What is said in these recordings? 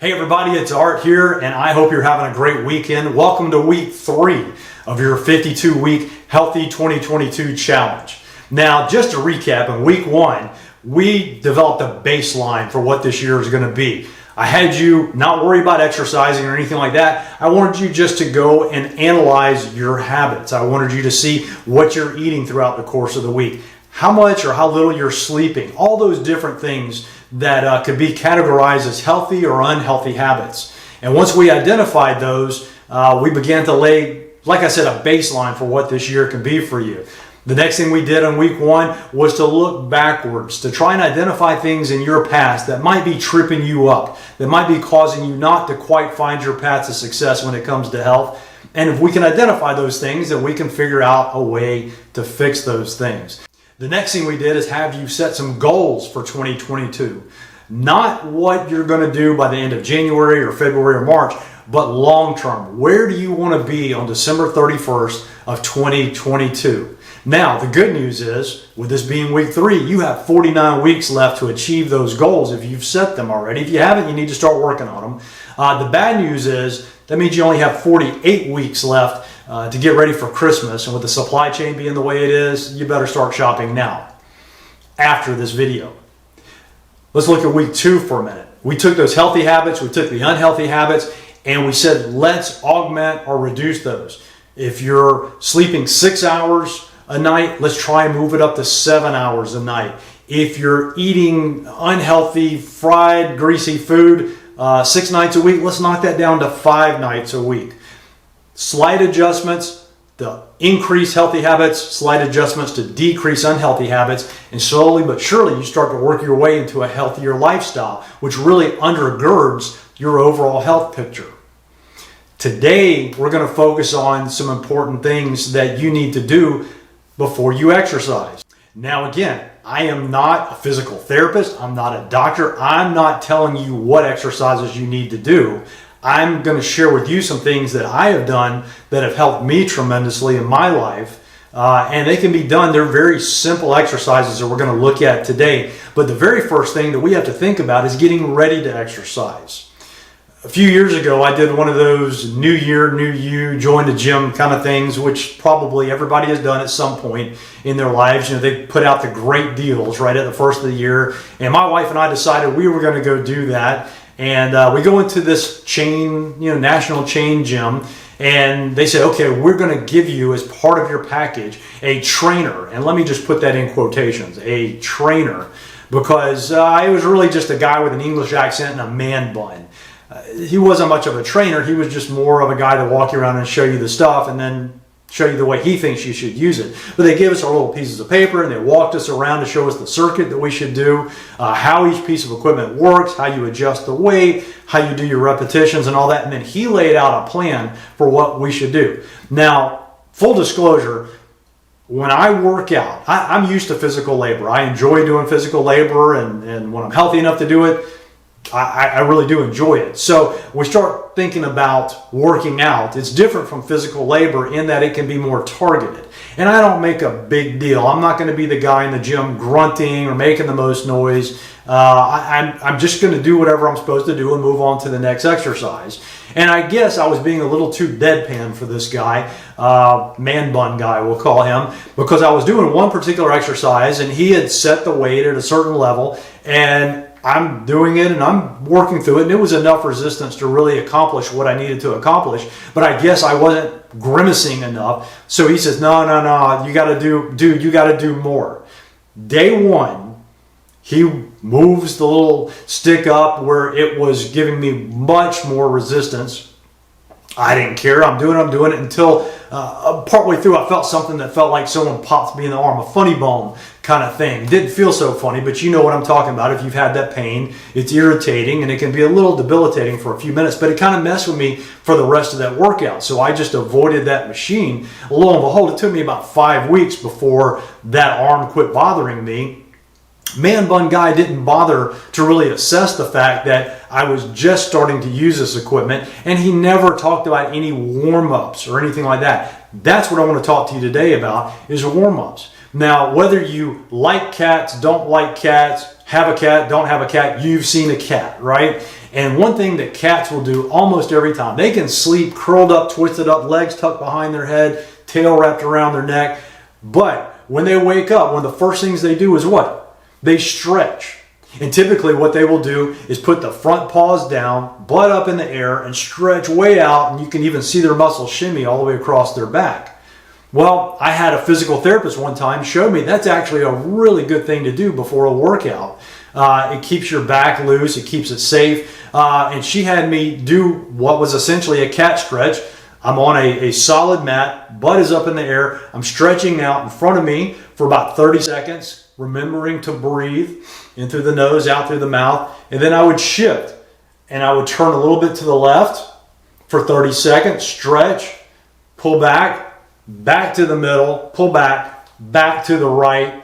Hey everybody, it's Art here, and I hope you're having a great weekend. Welcome to week 3 of your 52-week Healthy 2022 challenge. Now, just to recap, in week 1, we developed a baseline for what this year is going to be. I had you not worry about exercising or anything like that. I wanted you just to go and analyze your habits. I wanted you to see what you're eating throughout the course of the week, how much or how little you're sleeping, all those different things that could be categorized as healthy or unhealthy habits. And once we identified those, we began to lay, like I said, a baseline for what this year can be for you. The next thing we did in week 1 was to look backwards, to try and identify things in your past that might be tripping you up, that might be causing you not to quite find your path to success when it comes to health. And if we can identify those things, then we can figure out a way to fix those things. The next thing we did is have you set some goals for 2022. Not what you're going to do by the end of January or February or March, but long term. Where do you want to be on December 31st of 2022? Now, the good news is, with this being week 3, you have 49 weeks left to achieve those goals if you've set them already. If you haven't, you need to start working on them. The bad news is, that means you only have 48 weeks left to get ready for Christmas, and with the supply chain being the way it is, you better start shopping now, after this video. Let's look at week 2 for a minute. We took those healthy habits, we took the unhealthy habits, and we said let's augment or reduce those. If you're sleeping 6 hours a night, let's try and move it up to 7 hours a night. If you're eating unhealthy, fried, greasy food 6 nights a week, let's knock that down to 5 nights a week. Slight adjustments to increase healthy habits, slight adjustments to decrease unhealthy habits, and slowly but surely you start to work your way into a healthier lifestyle, which really undergirds your overall health picture. Today, we're going to focus on some important things that you need to do before you exercise. Now again, I am not a physical therapist, I'm not a doctor, I'm not telling you what exercises you need to do. I'm going to share with you some things that I have done that have helped me tremendously in my life. And they can be done. They're very simple exercises that we're going to look at today. But the very first thing that we have to think about is getting ready to exercise. A few years ago, I did one of those New Year, New You, join the gym kind of things, which probably everybody has done at some point in their lives. You know, they put out the great deals right at the first of the year. And my wife and I decided we were going to go do that. And we go into this chain, national chain gym, and they say, okay, we're going to give you as part of your package a trainer. And let me just put that in quotations, a trainer, because I was really just a guy with an English accent and a man bun. He wasn't much of a trainer. He was just more of a guy to walk you around and show you the stuff and then show you the way he thinks you should use it. But they gave us our little pieces of paper and they walked us around to show us the circuit that we should do, how each piece of equipment works, how you adjust the weight, how you do your repetitions and all that. And then he laid out a plan for what we should do. Now, full disclosure, when I work out, I'm used to physical labor. I enjoy doing physical labor, and when I'm healthy enough to do it, I really do enjoy it. So we start thinking about working out. It's different from physical labor in that it can be more targeted. And I don't make a big deal. I'm not going to be the guy in the gym grunting or making the most noise. I'm just going to do whatever I'm supposed to do and move on to the next exercise. And I guess I was being a little too deadpan for this guy, man bun guy we'll call him, because I was doing one particular exercise and he had set the weight at a certain level, and I'm doing it and I'm working through it, and it was enough resistance to really accomplish what I needed to accomplish, but I guess I wasn't grimacing enough. So he says, no, you got to do more. Day 1, he moves the little stick up where it was giving me much more resistance. I didn't care. I'm doing it until partway through I felt something that felt like someone popped me in the arm, a funny bone kind of thing. Didn't feel so funny, but you know what I'm talking about. If you've had that pain, it's irritating and it can be a little debilitating for a few minutes, but it kind of messed with me for the rest of that workout. So I just avoided that machine. Lo and behold, it took me about 5 weeks before that arm quit bothering me. Man bun guy didn't bother to really assess the fact that I was just starting to use this equipment, and he never talked about any warm-ups or anything like that. That's what I want to talk to you today about, is warm-ups. Now, whether you like cats, don't like cats, have a cat, don't have a cat, you've seen a cat, right? And one thing that cats will do almost every time, they can sleep curled up, twisted up, legs tucked behind their head, tail wrapped around their neck. But when they wake up, one of the first things they do is what? They stretch. And typically what they will do is put the front paws down, butt up in the air, and stretch way out, and you can even see their muscles shimmy all the way across their back. Well, I had a physical therapist one time show me that's actually a really good thing to do before a workout. It keeps your back loose, it keeps it safe, and she had me do what was essentially a cat stretch. I'm on a solid mat, butt is up in the air, I'm stretching out in front of me for about 30 seconds, remembering to breathe in through the nose, out through the mouth, and then I would shift and I would turn a little bit to the left for 30 seconds, stretch, pull back, back to the middle, pull back, back to the right,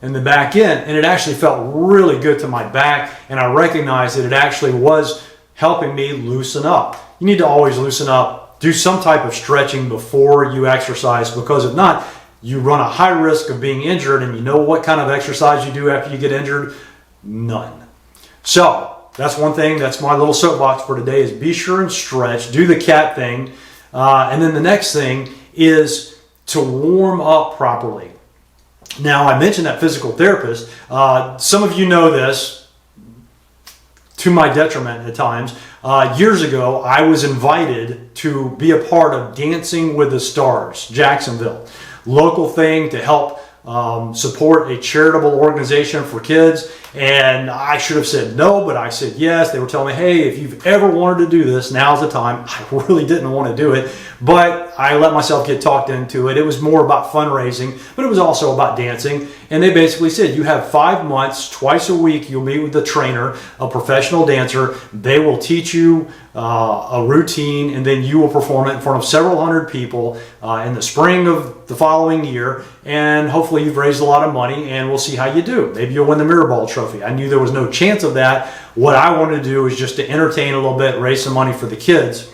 and then back in. And it actually felt really good to my back, and I recognized that it actually was helping me loosen up. You need to always loosen up. Do some type of stretching before you exercise, because if not, you run a high risk of being injured. And you know what kind of exercise you do after you get injured? None. So that's one thing. That's my little soapbox for today, is be sure and stretch. Do the cat thing. And then the next thing is to warm up properly. Now, I mentioned that physical therapist. Some of you know this, to my detriment at times. Years ago, I was invited to be a part of Dancing with the Stars, Jacksonville. Local thing to help support a charitable organization for kids. And I should have said no, but I said yes. They were telling me, hey, if you've ever wanted to do this, now's the time. I really didn't want to do it, but I let myself get talked into it. It was more about fundraising, but it was also about dancing. And they basically said, you have 5 months, twice a week, you'll meet with a trainer, a professional dancer. They will teach you a routine, and then you will perform it in front of several hundred people in the spring of the following year. And hopefully you've raised a lot of money, and we'll see how you do. Maybe you'll win the Mirror Ball Trophy. I knew there was no chance of that. What I wanted to do was just to entertain a little bit, raise some money for the kids.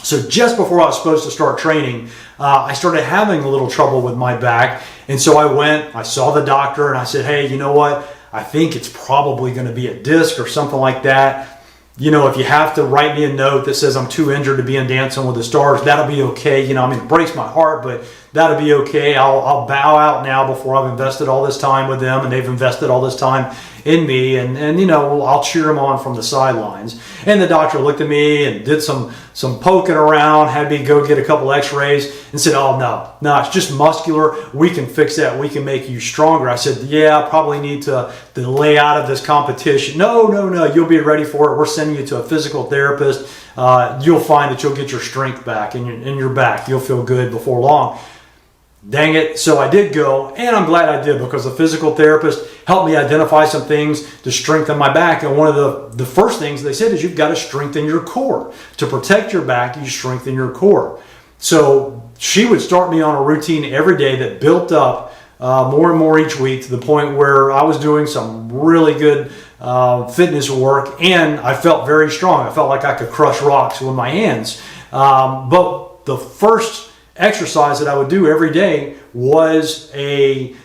So just before I was supposed to start training, I started having a little trouble with my back. And so I went, I saw the doctor, and I said, hey, you know what? I think it's probably going to be a disc or something like that. You know, if you have to write me a note that says I'm too injured to be in Dancing with the Stars, that'll be okay. You know, I mean, it breaks my heart, but that'll be okay. I'll bow out now before I've invested all this time with them, and they've invested all this time in me, and you know, I'll cheer them on from the sidelines. And the doctor looked at me and did some poking around, had me go get a couple x-rays, and said, oh, no, it's just muscular. We can fix that. We can make you stronger. I said, yeah, I probably need to lay out of this competition. No, you'll be ready for it. We're sending you to a physical therapist. You'll find that you'll get your strength back in your back. You'll feel good before long. Dang it. So I did go, and I'm glad I did, because the physical therapist helped me identify some things to strengthen my back. And one of the first things they said is you've got to strengthen your core. To protect your back, you strengthen your core. So she would start me on a routine every day that built up more and more each week, to the point where I was doing some really good fitness work, and I felt very strong. I felt like I could crush rocks with my hands. But the first exercise that I would do every day was a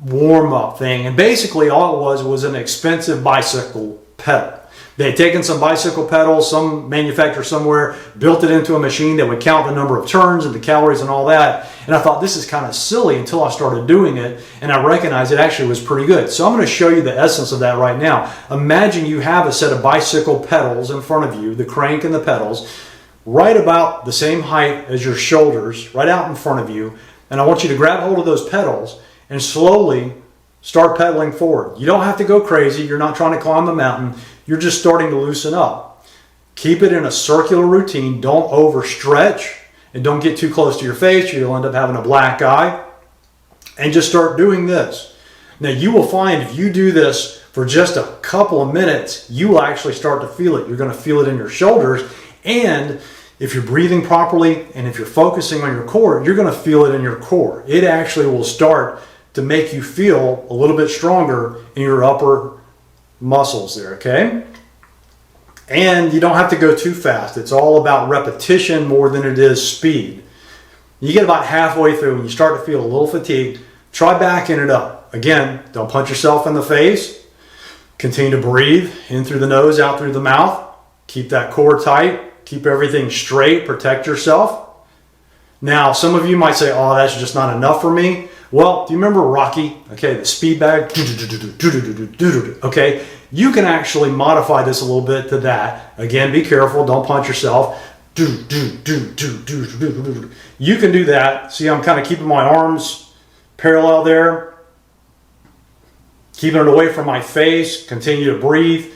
warm-up thing, and basically all it was an expensive bicycle pedal. They had taken some bicycle pedals, some manufacturer somewhere built it into a machine that would count the number of turns and the calories and all that, and I thought, this is kind of silly, until I started doing it, and I recognized it actually was pretty good. So I'm going to show you the essence of that right now. Imagine you have a set of bicycle pedals in front of you, the crank and the pedals, right about the same height as your shoulders, right out in front of you. And I want you to grab hold of those pedals and slowly start pedaling forward. You don't have to go crazy. You're not trying to climb a mountain. You're just starting to loosen up. Keep it in a circular routine. Don't overstretch, and don't get too close to your face, or you'll end up having a black eye. And just start doing this. Now, you will find if you do this for just a couple of minutes, you will actually start to feel it. You're going to feel it in your shoulders. And if you're breathing properly, and if you're focusing on your core, you're going to feel it in your core. It actually will start to make you feel a little bit stronger in your upper muscles there, okay? And you don't have to go too fast. It's all about repetition more than it is speed. You get about halfway through and you start to feel a little fatigued, try backing it up. Again, don't punch yourself in the face. Continue to breathe in through the nose, out through the mouth. Keep that core tight. Keep everything straight. Protect yourself. Now, some of you might say, oh, that's just not enough for me. Well, do you remember Rocky? Okay, the speed bag. Okay, you can actually modify this a little bit to that. Again, be careful. Don't punch yourself. You can do that. See, I'm kind of keeping my arms parallel there. Keeping it away from my face. Continue to breathe.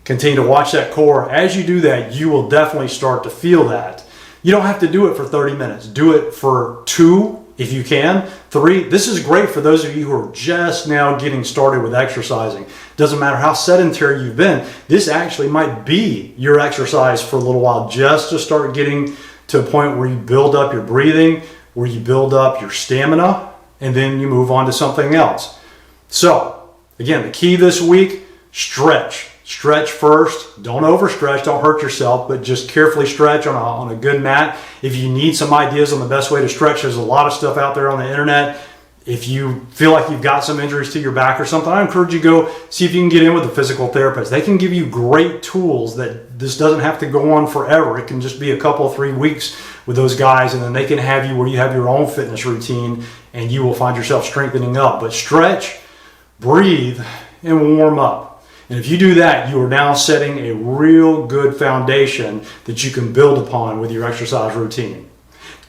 Continue to watch that core. As you do that, you will definitely start to feel that. You don't have to do it for 30 minutes. Do it for 2 if you can. 3. This is great for those of you who are just now getting started with exercising. Doesn't matter how sedentary you've been. This actually might be your exercise for a little while, just to start getting to a point where you build up your breathing, where you build up your stamina, and then you move on to something else. So, again, the key this week, stretch. Stretch first. Don't overstretch. Don't hurt yourself, but just carefully stretch on a good mat. If you need some ideas on the best way to stretch, there's a lot of stuff out there on the internet. If you feel like you've got some injuries to your back or something, I encourage you to go see if you can get in with a physical therapist. They can give you great tools that this doesn't have to go on forever. It can just be a couple, 3 weeks with those guys, and then they can have you where you have your own fitness routine and you will find yourself strengthening up. But stretch, breathe, and warm up. And if you do that, you are now setting a real good foundation that you can build upon with your exercise routine.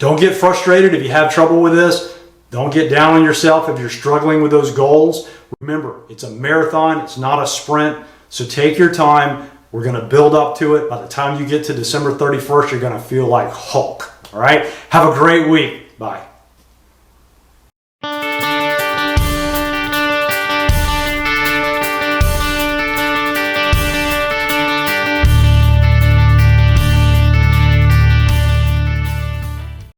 Don't get frustrated if you have trouble with this. Don't get down on yourself if you're struggling with those goals. Remember, it's a marathon, it's not a sprint. So take your time. We're going to build up to it. By the time you get to December 31st, you're going to feel like Hulk. All right? Have a great week. Bye.